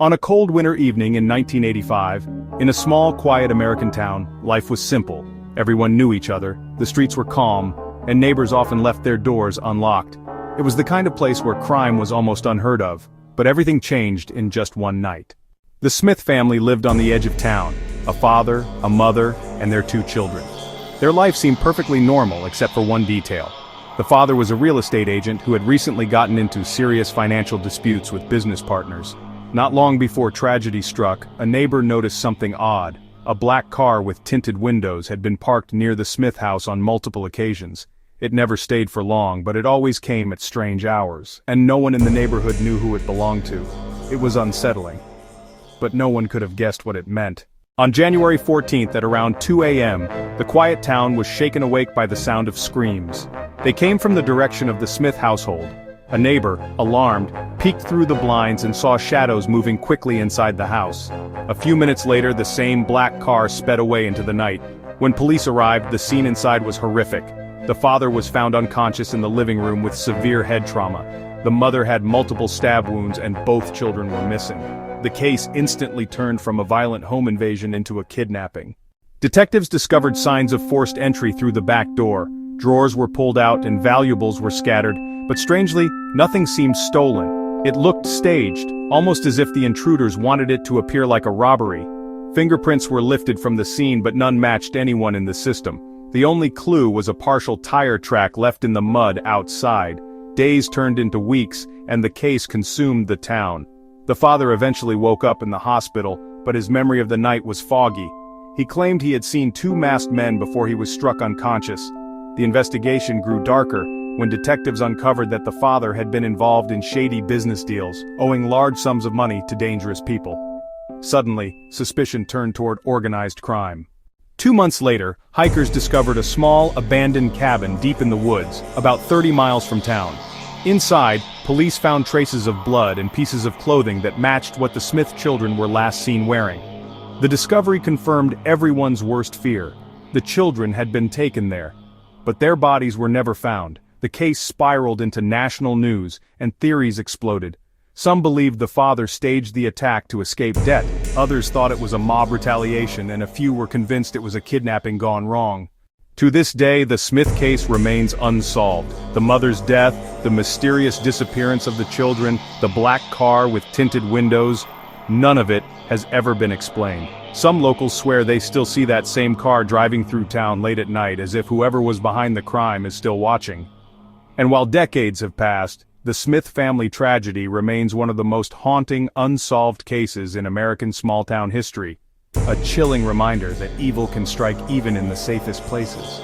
On a cold winter evening in 1985, in a small, quiet American town, life was simple. Everyone knew each other, the streets were calm, and neighbors often left their doors unlocked. It was the kind of place where crime was almost unheard of, but everything changed in just one night. The Smith family lived on the edge of town, a father, a mother, and their two children. Their life seemed perfectly normal except for one detail. The father was a real estate agent who had recently gotten into serious financial disputes with business partners. Not long before tragedy struck, a neighbor noticed something odd. A black car with tinted windows had been parked near the Smith house on multiple occasions. It never stayed for long, but it always came at strange hours, and no one in the neighborhood knew who it belonged to. It was unsettling. But no one could have guessed what it meant. On January 14th at around 2 a.m., the quiet town was shaken awake by the sound of screams. They came from the direction of the Smith household. A neighbor, alarmed, peeked through the blinds and saw shadows moving quickly inside the house. A few minutes later, the same black car sped away into the night. When police arrived, the scene inside was horrific. The father was found unconscious in the living room with severe head trauma. The mother had multiple stab wounds and both children were missing. The case instantly turned from a violent home invasion into a kidnapping. Detectives discovered signs of forced entry through the back door. Drawers were pulled out and valuables were scattered, but strangely, nothing seemed stolen. It looked staged, almost as if the intruders wanted it to appear like a robbery. Fingerprints were lifted from the scene, but none matched anyone in the system. The only clue was a partial tire track left in the mud outside. Days turned into weeks, and the case consumed the town. The father eventually woke up in the hospital, but his memory of the night was foggy. He claimed he had seen two masked men before he was struck unconscious. The investigation grew darker when detectives uncovered that the father had been involved in shady business deals, owing large sums of money to dangerous people. Suddenly, suspicion turned toward organized crime. 2 months later, hikers discovered a small, abandoned cabin deep in the woods, about 30 miles from town. Inside, police found traces of blood and pieces of clothing that matched what the Smith children were last seen wearing. The discovery confirmed everyone's worst fear. The children had been taken there. But their bodies were never found. The case spiraled into national news, and theories exploded. Some believed the father staged the attack to escape debt, others thought it was a mob retaliation, and a few were convinced it was a kidnapping gone wrong. To this day, the Smith case remains unsolved. The mother's death, the mysterious disappearance of the children, the black car with tinted windows, none of it has ever been explained. Some locals swear they still see that same car driving through town late at night, as if whoever was behind the crime is still watching. And while decades have passed, the Smith family tragedy remains one of the most haunting, unsolved cases in American small-town history. A chilling reminder that evil can strike even in the safest places.